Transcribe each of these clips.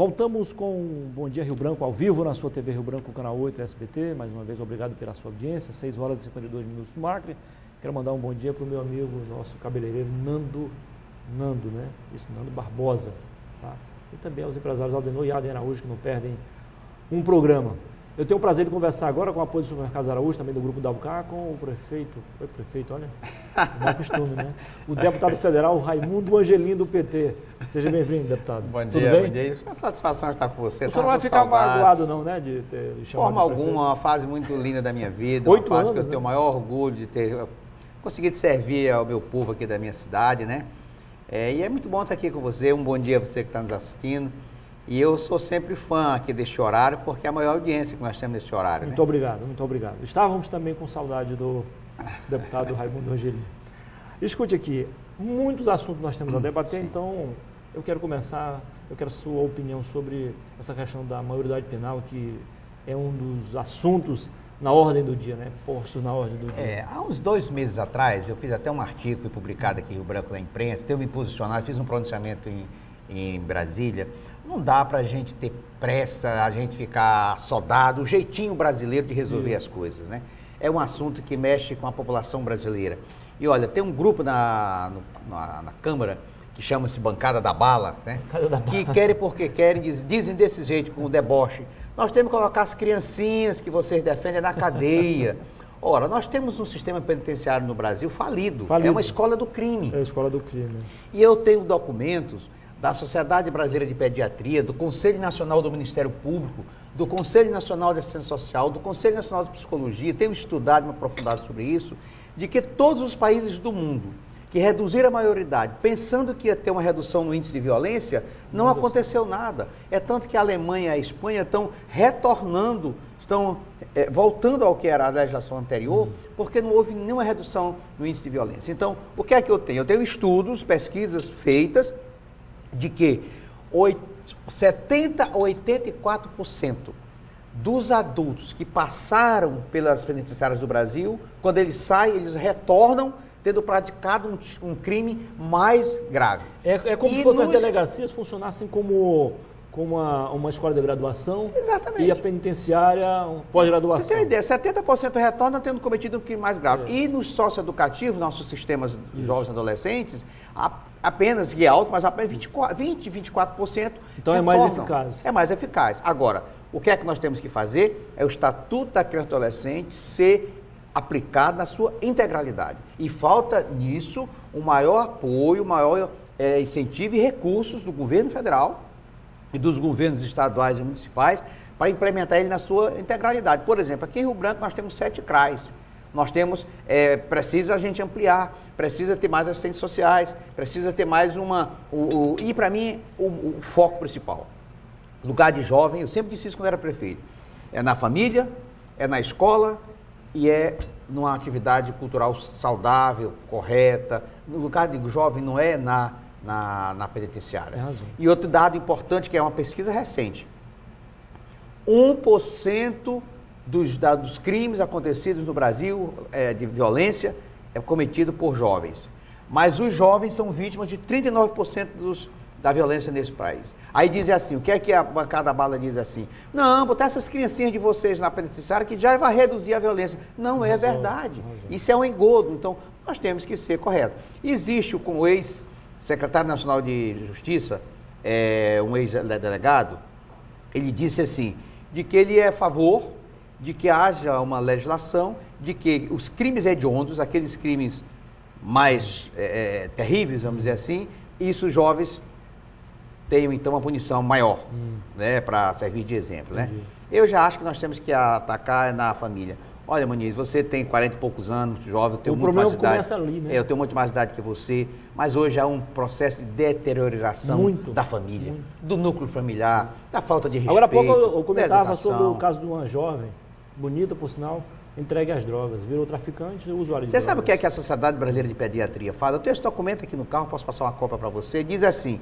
Voltamos com Bom Dia Rio Branco ao vivo na sua TV Rio Branco, canal 8 SBT. Mais uma vez, obrigado pela sua audiência. 6 horas e 52 minutos no Acre. Quero mandar um bom dia para o meu amigo, nosso cabeleireiro Nando, né? Isso, Nando Barbosa. Tá? E também aos empresários Aldenor e Aden Araújo, que não perdem um programa. Eu tenho o prazer de conversar agora com o apoio do Supermercados Araújo, também do Grupo Dalcar, com o prefeito. Oi, prefeito, olha. Não costume, né? O deputado federal Raimundo Angelim, do PT. Seja bem-vindo, deputado. Bom dia, Tudo bem? bom dia. É uma satisfação estar com você. O senhor não vai ficar magoado, não, né? De ter de forma alguma, uma fase muito linda da minha vida. 8 uma fase anos, que eu tenho o maior orgulho de ter conseguido servir ao meu povo aqui da minha cidade, né? E é muito bom estar aqui com você. Um bom dia a você que está nos assistindo. E eu sou sempre fã aqui deste horário, porque é a maior audiência que nós temos nesse horário. Muito obrigado, muito obrigado. Estávamos também com saudade do deputado Raimundo Angelim. Escute aqui, muitos assuntos nós temos a debater, então eu quero a sua opinião sobre essa questão da maioridade penal, que é um dos assuntos na ordem do dia, né? Postos na ordem do dia. Há uns 2 meses atrás, eu fiz até um artigo, foi publicado aqui em Rio Branco na imprensa, eu me posicionado, fiz um pronunciamento em Brasília. Não dá para a gente ter pressa, a gente ficar soldado, o jeitinho brasileiro de resolver as coisas, né? É um assunto que mexe com a população brasileira. E olha, tem um grupo na Câmara que chama-se Bancada da Bala, né? Que querem porque querem, dizem desse jeito, com o deboche. Nós temos que colocar as criancinhas que vocês defendem na cadeia. Ora, nós temos um sistema penitenciário no Brasil falido. É uma escola do crime. É a escola do crime. E eu tenho documentos da Sociedade Brasileira de Pediatria, do Conselho Nacional do Ministério Público, do Conselho Nacional de Assistência Social, do Conselho Nacional de Psicologia, tenho estudado e me aprofundado sobre isso, de que todos os países do mundo que reduziram a maioridade, pensando que ia ter uma redução no índice de violência, não aconteceu nada. É tanto que a Alemanha e a Espanha estão retornando, estão voltando ao que era a legislação anterior, porque não houve nenhuma redução no índice de violência. Então, o que é que eu tenho? Eu tenho estudos, pesquisas feitas, de que 70% a 84% dos adultos que passaram pelas penitenciárias do Brasil, quando eles saem, eles retornam tendo praticado um crime mais grave. É como se as delegacias funcionassem como uma escola de graduação. Exatamente. E a penitenciária pós-graduação. Você tem ideia, 70% retornam tendo cometido um crime mais grave. E nos socioeducativos, nossos sistemas de jovens e adolescentes, apenas, que é alto, mas apenas 24%. Então é mais eficaz. É mais eficaz. Agora, o que é que nós temos que fazer? É o Estatuto da Criança e Adolescente ser aplicado na sua integralidade. E falta nisso um maior apoio, maior incentivo e recursos do governo federal e dos governos estaduais e municipais para implementar ele na sua integralidade. Por exemplo, aqui em Rio Branco nós temos 7 CRAs. Nós temos, precisa a gente ampliar, precisa ter mais assistentes sociais, precisa ter mais e para mim, o foco principal, lugar de jovem, eu sempre disse isso quando era prefeito, é na família, é na escola e é numa atividade cultural saudável, correta. O lugar de jovem não é na penitenciária. Tem razão. E outro dado importante, que é uma pesquisa recente, 1% dos crimes acontecidos no Brasil de violência é cometido por jovens. Mas os jovens são vítimas de 39% da violência nesse país. Aí dizem assim, o que é que a Bancada da Bala diz assim? Não, botar essas criancinhas de vocês na penitenciária que já vai reduzir a violência. Não é verdade. Isso é um engodo. Então, nós temos que ser corretos. Existe com o ex-secretário nacional de Justiça, um ex-delegado, ele disse assim, de que ele é a favor de que haja uma legislação, de que os crimes hediondos, aqueles crimes mais terríveis, vamos dizer assim, isso os jovens tenham então uma punição maior, né, para servir de exemplo, né? Eu já acho que nós temos que atacar na família. Olha, Muniz, você tem 40 e poucos anos, jovem, eu tenho muito mais idade. O problema começa ali, né? Eu tenho muito mais idade que você, mas hoje há um processo de deterioração da família, do núcleo familiar, da falta de respeito. Agora há pouco eu comentava sobre o caso de uma jovem, bonita por sinal, entregue às drogas, virou traficante e usuário de drogas. Você sabe o que é que a Sociedade Brasileira de Pediatria fala? Eu tenho esse documento aqui no carro, posso passar uma cópia para você, diz assim,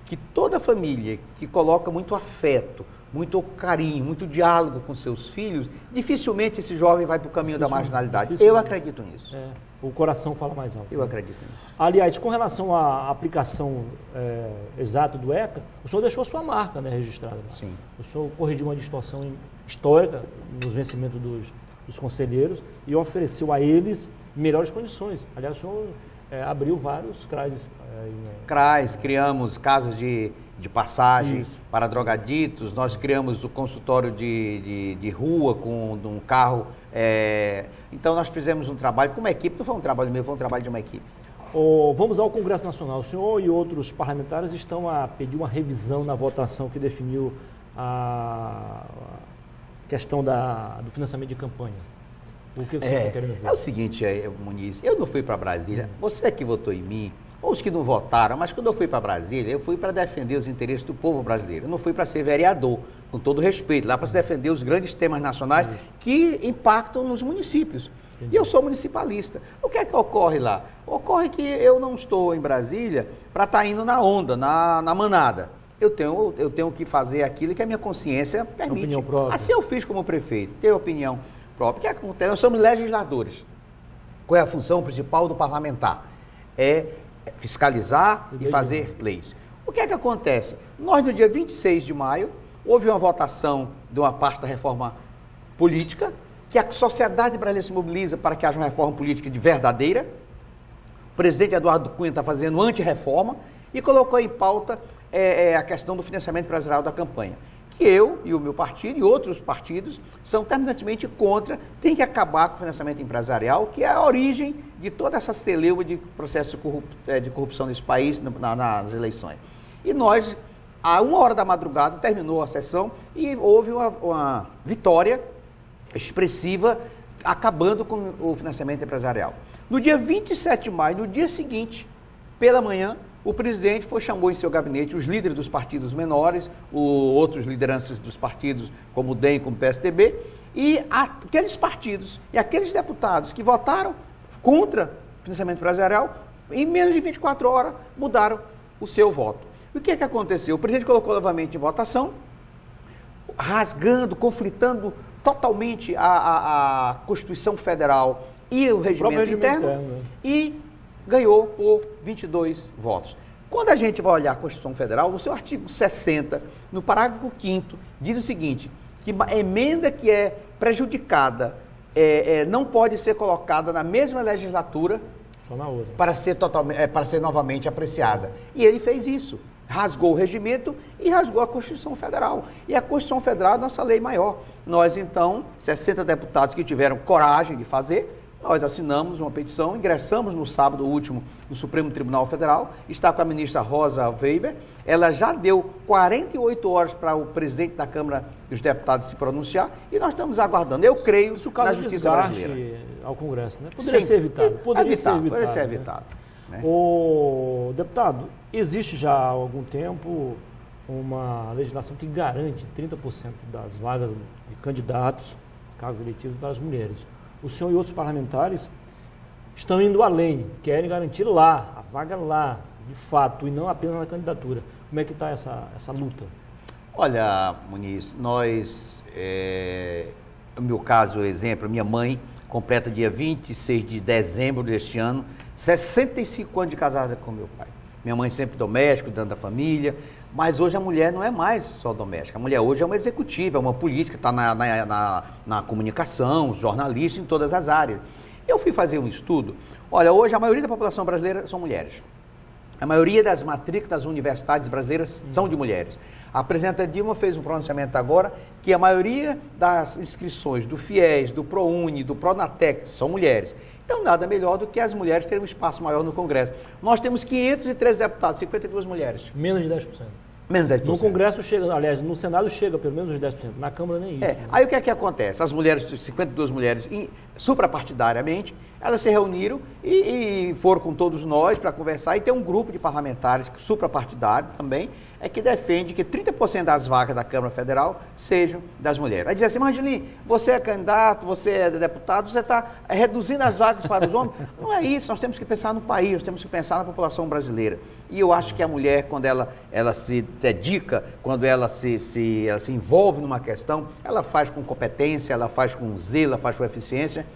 que toda família que coloca muito afeto muito carinho, muito diálogo com seus filhos, dificilmente esse jovem vai para o caminho da marginalidade. Eu acredito nisso. O coração fala mais alto. Eu acredito nisso. Aliás, com relação à aplicação exata do ECA, o senhor deixou a sua marca, né, registrada. Sim. O senhor corrigiu uma distorção histórica nos vencimentos dos conselheiros e ofereceu a eles melhores condições. Aliás, o senhor abriu vários CRAs. CRAs, criamos casas de passagem Isso. para drogaditos, nós criamos o consultório de rua com um carro. Então nós fizemos um trabalho com uma equipe, não foi um trabalho meu, foi um trabalho de uma equipe. Vamos ao Congresso Nacional. O senhor e outros parlamentares estão a pedir uma revisão na votação que definiu a questão do financiamento de campanha. O que você está querendo ver? É o seguinte, Muniz, eu não fui para Brasília, você que votou em mim, ou os que não votaram, mas quando eu fui para Brasília, eu fui para defender os interesses do povo brasileiro. Eu não fui para ser vereador, com todo respeito, lá para se defender os grandes temas nacionais que impactam nos municípios. Entendi. E eu sou municipalista. O que é que ocorre lá? Ocorre que eu não estou em Brasília para estar indo na onda, na manada. Eu tenho que fazer aquilo que a minha consciência permite. Opinião própria. Assim eu fiz como prefeito, tenho opinião própria. O que acontece? Nós somos legisladores. Qual é a função principal do parlamentar? É fiscalizar e fazer leis. O que é que acontece? Nós, no dia 26 de maio, houve uma votação de uma parte da reforma política, que a sociedade brasileira se mobiliza para que haja uma reforma política de verdadeira. O presidente Eduardo Cunha está fazendo anti-reforma e colocou em pauta a questão do financiamento empresarial da campanha, que eu e o meu partido e outros partidos são terminantemente contra, tem que acabar com o financiamento empresarial, que é a origem de toda essa celeuma de processo de corrupção nesse país nas eleições. E nós, a 1h da madrugada, terminou a sessão e houve uma vitória expressiva, acabando com o financiamento empresarial. No dia 27 de maio, no dia seguinte, pela manhã, o presidente chamou em seu gabinete os líderes dos partidos menores, outros lideranças dos partidos, como o DEM, como o PSDB, e aqueles partidos e aqueles deputados que votaram contra o financiamento empresarial, em menos de 24 horas, mudaram o seu voto. E o que é que aconteceu? O presidente colocou novamente em votação, rasgando, conflitando totalmente a Constituição Federal e o regimento interno, e ganhou por 22 votos. Quando a gente vai olhar a Constituição Federal, no seu artigo 60, no parágrafo 5º, diz o seguinte, que a emenda que é prejudicada não pode ser colocada na mesma legislatura só na outra, para ser novamente apreciada. E ele fez isso, rasgou o regimento e rasgou a Constituição Federal. E a Constituição Federal é a nossa lei maior. Nós, então, 60 deputados que tiveram coragem de fazer, nós assinamos uma petição, ingressamos no sábado último no Supremo Tribunal Federal, está com a ministra Rosa Weber, ela já deu 48 horas para o presidente da Câmara dos Deputados se pronunciar e nós estamos aguardando. Eu creio na justiça brasileira. Ao Congresso, né? Poderia ser evitado. Poderia ser evitado. Né? O deputado, existe já há algum tempo uma legislação que garante 30% das vagas de candidatos, cargos eletivos, para as mulheres. O senhor e outros parlamentares estão indo além, querem garantir lá, a vaga lá, de fato, e não apenas na candidatura. Como é que está essa luta? Olha, Muniz, nós, no meu caso, exemplo, minha mãe completa dia 26 de dezembro deste ano, 65 anos de casada com meu pai. Minha mãe sempre doméstica, cuidando da família, mas hoje a mulher não é mais só doméstica. A mulher hoje é uma executiva, é uma política, está na comunicação, jornalista, em todas as áreas. Eu fui fazer um estudo. Olha, hoje a maioria da população brasileira são mulheres. A maioria das matrículas das universidades brasileiras são de mulheres. A presidenta Dilma fez um pronunciamento agora que a maioria das inscrições do FIES, do ProUni, do Pronatec são mulheres. Então, nada melhor do que as mulheres terem um espaço maior no Congresso. Nós temos 513 deputados, 52 mulheres. Menos de 10%. Menos de 10%. No Congresso chega, aliás, no Senado chega pelo menos os 10%, na Câmara nem isso. Né? Aí o que é que acontece? As mulheres, 52 mulheres, suprapartidariamente, elas se reuniram e foram com todos nós para conversar, e tem um grupo de parlamentares suprapartidário também, que defende que 30% das vagas da Câmara Federal sejam das mulheres. Aí diz assim, mas Angelim, você é candidato, você é deputado, você está reduzindo as vagas para os homens. Não é isso, nós temos que pensar no país, nós temos que pensar na população brasileira. E eu acho que a mulher, quando ela se dedica, quando ela se envolve numa questão, ela faz com competência, ela faz com zelo, ela faz com eficiência.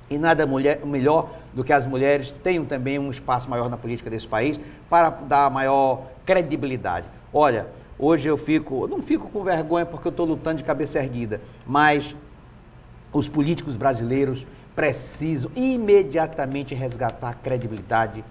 E nada melhor do que as mulheres tenham também um espaço maior na política desse país para dar maior credibilidade. Olha, hoje eu não fico com vergonha porque eu estou lutando de cabeça erguida, mas os políticos brasileiros precisam imediatamente resgatar a credibilidade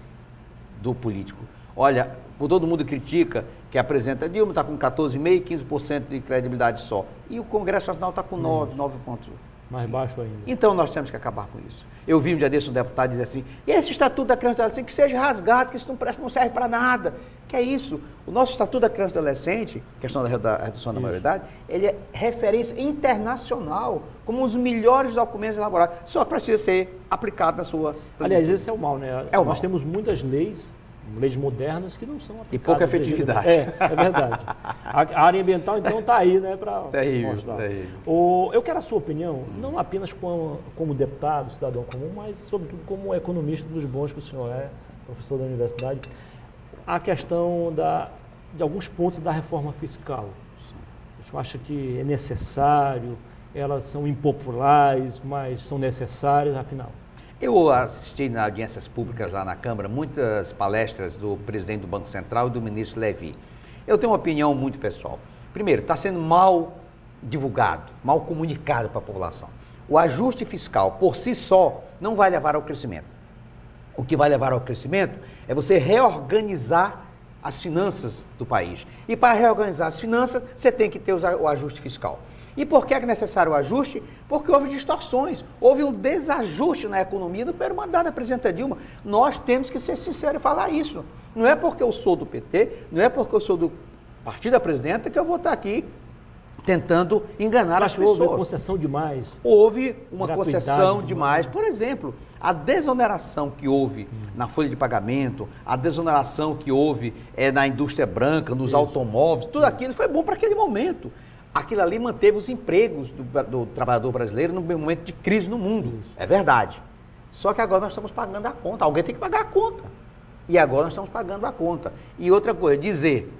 do político. Olha, todo mundo critica que a presidenta Dilma está com 14,5%, 15% de credibilidade só. E o Congresso Nacional está com 9 pontos. Mais baixo ainda. Então nós temos que acabar com isso. Eu vi um dia desse um deputado dizer assim, e esse Estatuto da Criança e do Adolescente que seja rasgado, que isso não serve para nada. Que é isso? O nosso Estatuto da Criança e do Adolescente, questão da redução da maioridade, ele é referência internacional, como um dos melhores documentos elaborados. Só precisa ser aplicado na sua... Aliás, esse é o mal, né? É o mal. Nós temos muitas leis modernas que não são aplicadas. E pouca efetividade. É verdade. A área ambiental, então, está aí, né, para mostrar. Terrível. Eu quero a sua opinião, não apenas como deputado, cidadão comum, mas, sobretudo, como economista dos bons que o senhor é, professor da universidade, a questão de alguns pontos da reforma fiscal. O senhor acha que é necessário, elas são impopulares, mas são necessárias, afinal? Eu assisti nas audiências públicas lá na Câmara muitas palestras do presidente do Banco Central e do ministro Levi. Eu tenho uma opinião muito pessoal. Primeiro, está sendo mal divulgado, mal comunicado para a população. O ajuste fiscal, por si só, não vai levar ao crescimento. O que vai levar ao crescimento é você reorganizar as finanças do país. E para reorganizar as finanças, você tem que ter o ajuste fiscal. E por que é necessário o ajuste? Porque houve distorções, houve um desajuste na economia do primeiro mandato da presidenta Dilma. Nós temos que ser sinceros e falar isso. Não é porque eu sou do PT, não é porque eu sou do partido da presidenta que eu vou estar aqui tentando enganar as pessoas. Houve concessão demais. Houve uma concessão demais. Por exemplo, a desoneração que houve na folha de pagamento, a desoneração que houve na indústria branca, nos automóveis, tudo aquilo foi bom para aquele momento. Aquilo ali manteve os empregos do trabalhador brasileiro num momento de crise no mundo. Isso. É verdade. Só que agora nós estamos pagando a conta. Alguém tem que pagar a conta. E agora nós estamos pagando a conta. E outra coisa, dizer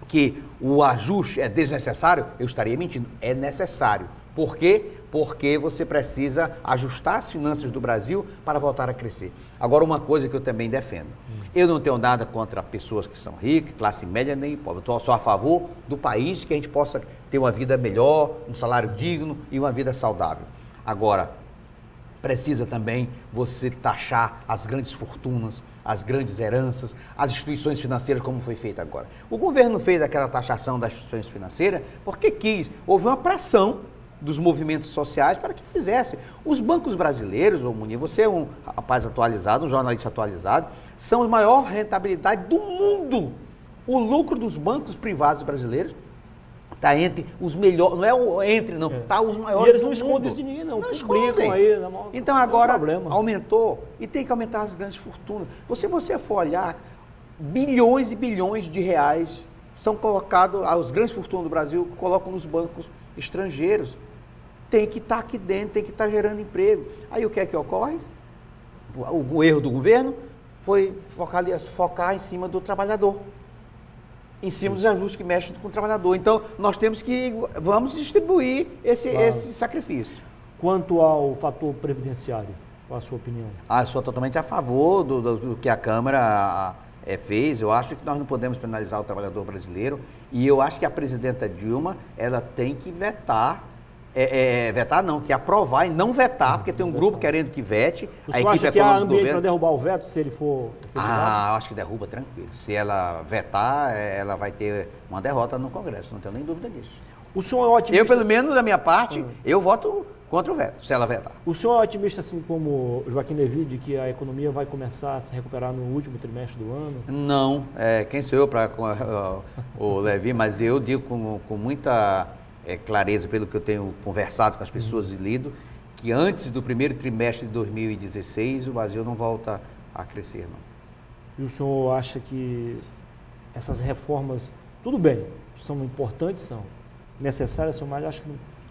que o ajuste é desnecessário, eu estaria mentindo. É necessário. Por quê? Porque você precisa ajustar as finanças do Brasil para voltar a crescer. Agora, uma coisa que eu também defendo. Eu não tenho nada contra pessoas que são ricas, classe média nem pobre. Eu sou a favor do país, que a gente possa ter uma vida melhor, um salário digno e uma vida saudável. Agora, precisa também você taxar as grandes fortunas, as grandes heranças, as instituições financeiras, como foi feito agora. O governo fez aquela taxação das instituições financeiras porque quis. Houve uma pressão dos movimentos sociais para que fizesse. Os bancos brasileiros, ô Munir, você é um rapaz atualizado, um jornalista atualizado, são a maior rentabilidade do mundo. O lucro dos bancos privados brasileiros está entre os melhores, não é entre, não, está os maiores. E eles não escondem isso de ninguém, não. Não escondem. Aí, então agora aumentou e tem que aumentar as grandes fortunas. Se você for olhar, bilhões e bilhões de reais são colocados, as grandes fortunas do Brasil colocam nos bancos estrangeiros. Tem que estar aqui dentro, tem que estar gerando emprego. Aí o que é que ocorre? O erro do governo foi focar em cima do trabalhador, em cima dos ajustes que mexem com o trabalhador. Então, nós temos que, vamos distribuir esse sacrifício. Quanto ao fator previdenciário, qual a sua opinião? Eu sou totalmente a favor do que a Câmara fez. Eu acho que nós não podemos penalizar o trabalhador brasileiro e eu acho que a presidenta Dilma, ela tem que vetar, vetar não, que aprovar e não vetar, porque tem um grupo querendo que vete. O senhor acha que há ambiente para derrubar o veto, se ele for efetivado? Eu acho que derruba tranquilo. Se ela vetar, ela vai ter uma derrota no Congresso, não tenho nem dúvida disso. O senhor é otimista? Eu, pelo menos, da minha parte, eu voto contra o veto, se ela vetar. O senhor é otimista, assim como Joaquim Levy, de que a economia vai começar a se recuperar no último trimestre do ano? Não, quem sou eu para o Levy, mas eu digo com muita clareza, pelo que eu tenho conversado com as pessoas e lido, que antes do primeiro trimestre de 2016 o Brasil não volta a crescer, não. E o senhor acha que essas reformas, tudo bem, são importantes, são necessárias, são, mas acho que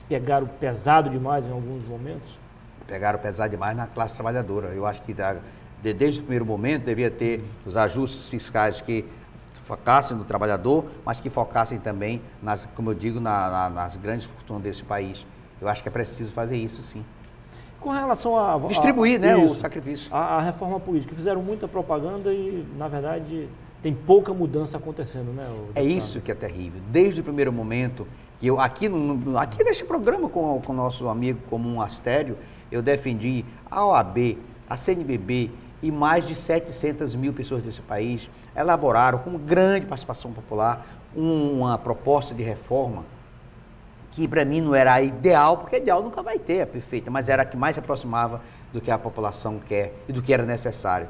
pegaram pesado demais em alguns momentos? Pegaram pesado demais na classe trabalhadora. Eu acho que desde o primeiro momento devia ter os ajustes fiscais que focassem no trabalhador, mas que focassem também, como eu digo, nas grandes fortunas desse país. Eu acho que é preciso fazer isso, sim. Com relação a... Distribuir, né, o sacrifício. A reforma política. Fizeram muita propaganda e, na verdade, tem pouca mudança acontecendo, né? É isso que é terrível. Desde o primeiro momento, que eu aqui neste programa com o nosso amigo comum Astério, eu defendi a OAB, a CNBB e mais de 700 mil pessoas desse país elaboraram com grande participação popular uma proposta de reforma que para mim não era ideal, porque ideal nunca vai ter, é perfeita, mas era a que mais se aproximava do que a população quer e do que era necessário.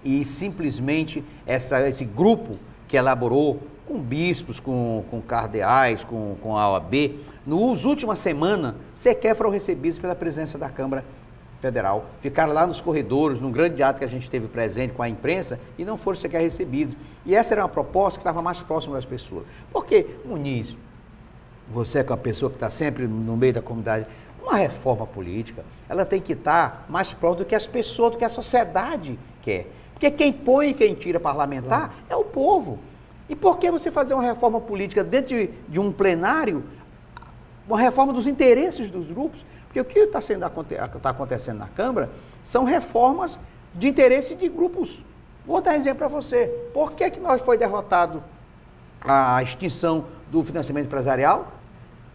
E simplesmente esse grupo que elaborou com bispos, com cardeais, com a OAB, nas últimas semanas sequer foram recebidos pela presidência da Câmara Federal. Ficaram lá nos corredores, num grande ato que a gente teve presente com a imprensa, e não foram sequer recebidos. E essa era uma proposta que estava mais próxima das pessoas. Porque, Muniz, você que é uma pessoa que está sempre no meio da comunidade, uma reforma política, ela tem que estar mais próxima do que as pessoas, do que a sociedade quer. Porque quem põe e quem tira parlamentar é o povo. E por que você fazer uma reforma política dentro de um plenário, uma reforma dos interesses dos grupos? Porque o que está acontecendo na Câmara são reformas de interesse de grupos. Vou dar um exemplo para você. Por que nós foi derrotado a extinção do financiamento empresarial?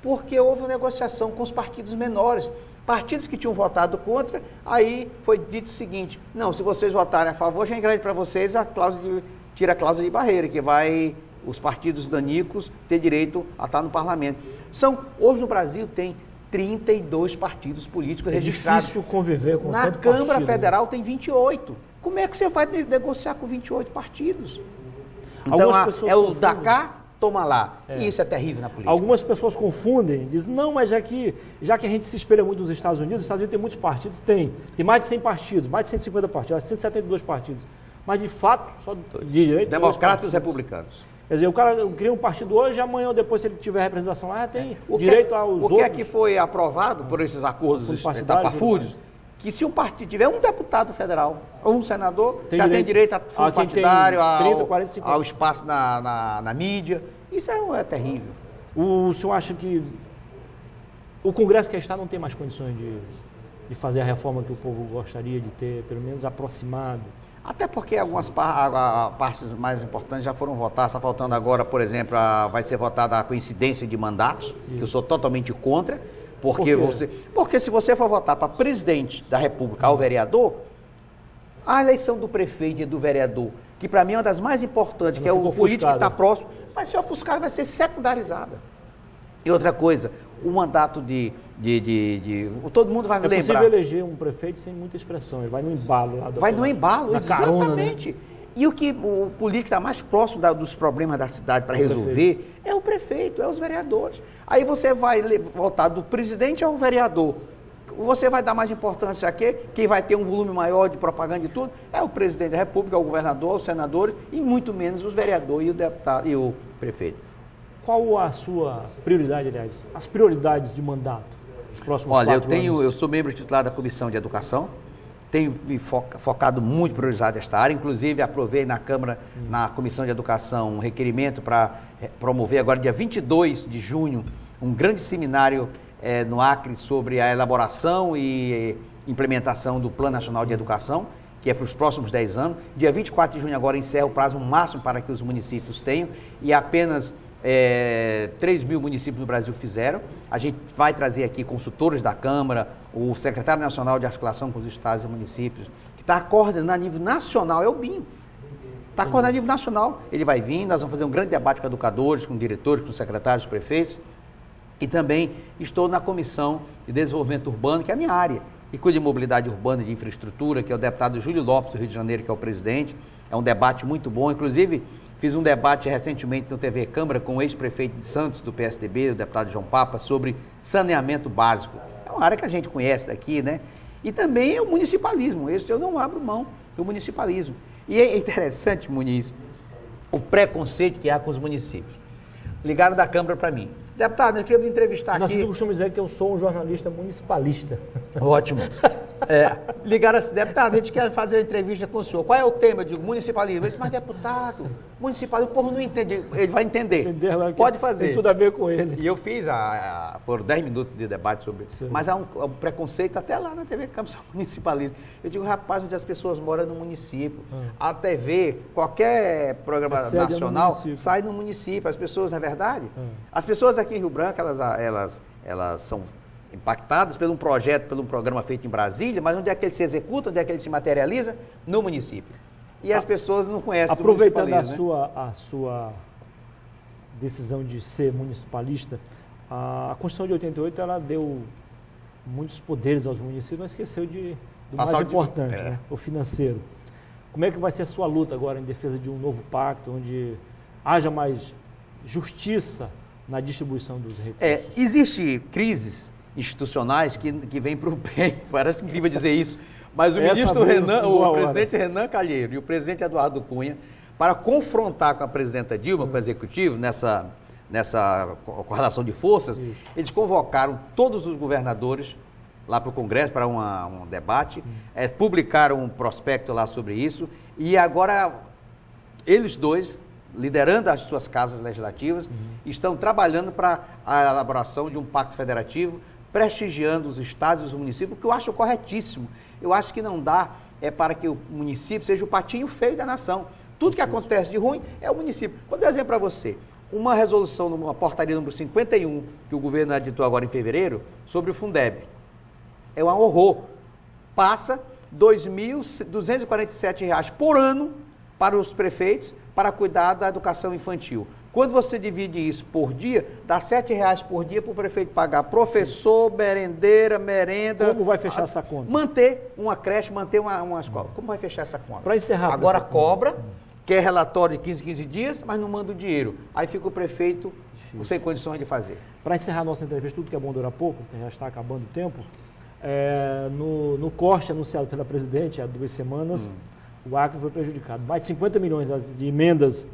Porque houve uma negociação com os partidos menores. Partidos que tinham votado contra, aí foi dito o seguinte: não, se vocês votarem a favor, já engrande para vocês tira a cláusula de barreira, que vai os partidos danicos ter direito a estar no parlamento. Hoje no Brasil tem 32 partidos políticos registrados. É difícil conviver com Na tanto Câmara partido, Federal né? tem 28. Como é que você vai negociar com 28 partidos? Então, é o da cá, toma lá. E isso é terrível na política. Algumas pessoas confundem, dizem, não, mas já que a gente se espelha muito nos Estados Unidos tem muitos partidos, tem mais de 100 partidos, mais de 150 partidos, 172 partidos. Mas, de fato, só de direito... Democratas e republicanos. Quer dizer, o cara cria um partido hoje, amanhã ou depois, se ele tiver representação lá, tem direito aos outros. O que é que foi aprovado por esses acordos estapafúrdios? Que se um partido tiver um deputado federal ou um senador, já tem direito a fundo partidário, 30, 40, 50. ao espaço na mídia. Isso é terrível. O senhor acha que o Congresso que está não tem mais condições de fazer a reforma que o povo gostaria de ter, pelo menos aproximado? Até porque algumas partes mais importantes já foram votadas. Está faltando agora, por exemplo, vai ser votada a coincidência de mandatos, que eu sou totalmente contra. Porque se você for votar para presidente da República ou vereador, a eleição do prefeito e do vereador, que para mim é uma das mais importantes, que é o político que está próximo, vai ser ofuscada, vai ser secundarizada. E outra coisa, o mandato todo mundo vai me lembrar. É possível eleger um prefeito sem muita expressão, ele vai no embalo. Vai no embalo, Carona, exatamente. né? E o político que está mais próximo dos problemas da cidade para resolver é o prefeito, é os vereadores. Aí você vai votar do presidente ao vereador. Você vai dar mais importância a quê? Quem vai ter um volume maior de propaganda e tudo? É o presidente da República, o governador, os senadores e muito menos os vereadores e o deputado e o prefeito. Qual a sua prioridade, aliás? As prioridades de mandato nos próximos 4 anos? Eu sou membro titular da Comissão de Educação, tenho me focado muito priorizado nesta área, inclusive aprovei na Câmara, na Comissão de Educação, um requerimento para promover agora, dia 22 de junho, um grande seminário no Acre sobre a elaboração e implementação do Plano Nacional de Educação, que é para os próximos 10 anos. Dia 24 de junho agora encerra o prazo máximo para que os municípios tenham, e apenas 3 mil municípios no Brasil fizeram. A gente vai trazer aqui consultores da Câmara, o secretário nacional de articulação com os estados e municípios, que está coordenando a nível nacional, é o BIM. Está coordenando a nível nacional. Ele vai vir, nós vamos fazer um grande debate com educadores, com diretores, com secretários, prefeitos. E também estou na Comissão de Desenvolvimento Urbano, que é a minha área, e cuida de mobilidade urbana e de infraestrutura, que é o deputado Júlio Lopes, do Rio de Janeiro, que é o presidente. É um debate muito bom, inclusive fiz um debate recentemente no TV Câmara com o ex-prefeito de Santos, do PSDB, o deputado João Papa, sobre saneamento básico. uma área que a gente conhece daqui, né? E também é o municipalismo, esse eu não abro mão do municipalismo. E é interessante, Muniz, o preconceito que há com os municípios. Ligaram da Câmara para mim. Deputado, eu queria me entrevistar aqui. Eu costumo dizer que eu sou um jornalista municipalista. Ótimo. Ligaram assim, deputado, a gente quer fazer uma entrevista com o senhor. Qual é o tema? Eu digo, municipalismo. Ele disse, mas deputado, municipalismo, o povo não entende. Ele vai entender. Pode fazer. Tem tudo a ver com ele. E eu fiz, por 10 minutos de debate sobre isso. Mas há um preconceito até lá na TV Câmara sobre municipalismo. Eu digo, rapaz, onde as pessoas moram no município. A TV, qualquer programa nacional, sai no município. As pessoas, não é verdade? As pessoas aqui em Rio Branco, elas são impactados por um projeto, por um programa feito em Brasília, mas onde é que ele se executa, onde é que ele se materializa? No município. E as pessoas não conhecem o municipalismo. Aproveitando a sua decisão de ser municipalista, a Constituição de 88 ela deu muitos poderes aos municípios, mas esqueceu do mais importante, né? O financeiro. Como é que vai ser a sua luta agora em defesa de um novo pacto, onde haja mais justiça na distribuição dos recursos? Existem crises institucionais que vêm para o bem, parece incrível dizer isso, mas o ministro Renan, o presidente Renan Calheiros e o presidente Eduardo Cunha, para confrontar com a presidenta Dilma, com o executivo, nessa correlação de forças, eles convocaram todos os governadores lá para o Congresso para um debate, publicaram um prospecto lá sobre isso, e agora eles dois, liderando as suas casas legislativas, estão trabalhando para a elaboração de um pacto federativo, prestigiando os estados e os municípios, o que eu acho corretíssimo. Eu acho que não dá para que o município seja o patinho feio da nação. Tudo que acontece de ruim é o município. Vou dar um exemplo para você. Uma resolução, uma portaria número 51, que o governo editou agora em fevereiro, sobre o Fundeb. É um horror. Passa R$ 2.247 por ano para os prefeitos para cuidar da educação infantil. Quando você divide isso por dia, dá R$ 7,00 por dia para o prefeito pagar professor, merendeira, merenda. Como vai fechar essa conta? Manter uma creche, manter uma escola. Como vai fechar essa conta? Para encerrar. Agora cobra, quer relatório de 15 dias, mas não manda o dinheiro. Aí fica o prefeito sem condições de fazer. Para encerrar a nossa entrevista, tudo que é bom dura pouco, já está acabando o tempo, no corte anunciado pela presidente há 2 semanas, o Acre foi prejudicado. Mais de 50 milhões de emendas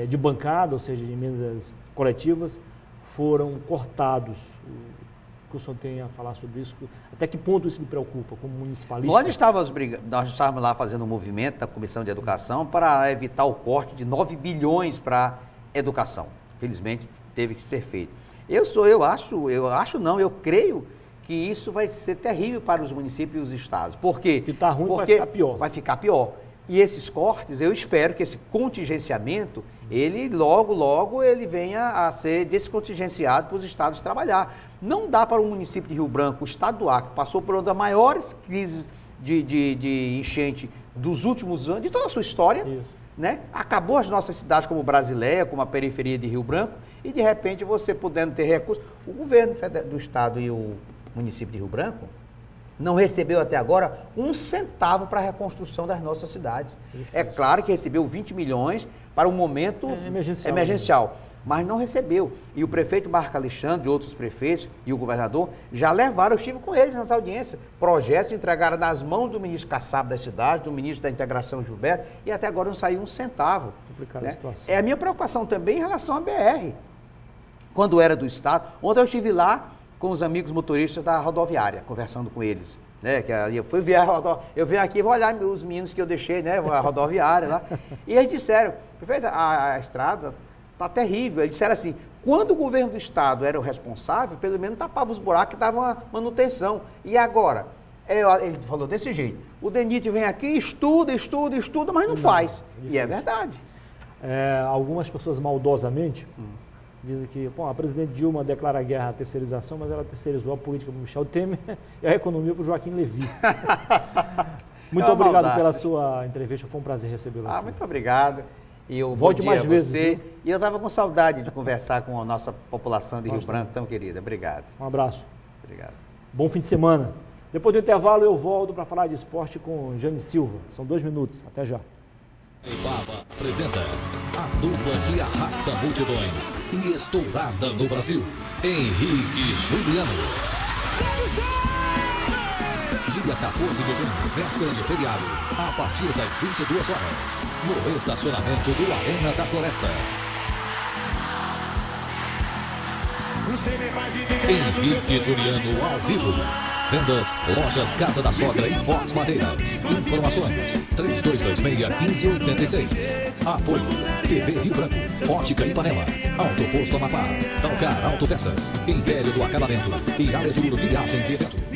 de bancada, ou seja, de emendas coletivas, foram cortados. O que o senhor tem a falar sobre isso? Até que ponto isso me preocupa como municipalista? Nós estávamos lá fazendo um movimento da Comissão de Educação para evitar o corte de 9 bilhões para educação. Felizmente, teve que ser feito. Eu creio que isso vai ser terrível para os municípios e os estados. Por quê? Porque está ruim, vai ficar pior. Vai ficar pior. E esses cortes, eu espero que esse contingenciamento, ele logo ele venha a ser descontingenciado para os estados trabalhar. Não dá para o município de Rio Branco, o estado do Acre, passou por uma das maiores crises de enchente dos últimos anos, de toda a sua história, né? Acabou as nossas cidades como Brasileia, como a periferia de Rio Branco, e de repente você podendo ter recursos. O governo do estado e o município de Rio Branco não recebeu até agora um centavo para a reconstrução das nossas cidades. É claro que recebeu 20 milhões para um momento emergencial, mas não recebeu. E o prefeito Marco Alexandre, outros prefeitos e o governador já levaram, eu estive com eles nas audiências, projetos entregaram nas mãos do ministro Kassab da cidade, do ministro da Integração Gilberto, e até agora não saiu um centavo. Né? É a minha preocupação também em relação à BR. Quando era do estado, ontem eu estive lá com os amigos motoristas da rodoviária, conversando com eles. Né, que eu fui ver eu venho aqui e vou olhar os meninos que eu deixei, né, a rodoviária lá. E eles disseram, prefeito, a estrada está terrível. Eles disseram assim, quando o governo do estado era o responsável, pelo menos tapava os buracos e dava uma manutenção. E agora? Ele falou desse jeito, o DENIT vem aqui, estuda, mas não faz. E é verdade. Algumas pessoas maldosamente dizem que a presidente Dilma declara guerra à terceirização, mas ela terceirizou a política para o Michel Temer e a economia para o Joaquim Levy. Muito obrigado pela sua entrevista, foi um prazer recebê-lo aqui. Muito obrigado. E eu volte mais vezes. E eu estava com saudade de conversar com a nossa população de Rio Branco, tão querida. Obrigado. Um abraço. Obrigado. Bom fim de semana. Depois do intervalo eu volto para falar de esporte com Jane Silva. São 2 minutos. Até já. Ibaba apresenta a dupla que arrasta multidões e estourada no Brasil, Henrique e Juliano. Dia 14 de junho, véspera de feriado, a partir das 22 horas, no estacionamento do Arena da Floresta. Henrique Juliano ao vivo. Vendas, lojas Casa da Sogra e Fox Madeiras. Informações, 3226-1586. Apoio, TV Rio Branco, Ótica Ipanema, Auto Posto Amapá, Talcar Autopeças, Império do Acabamento e Aletur Viagens e Eventos.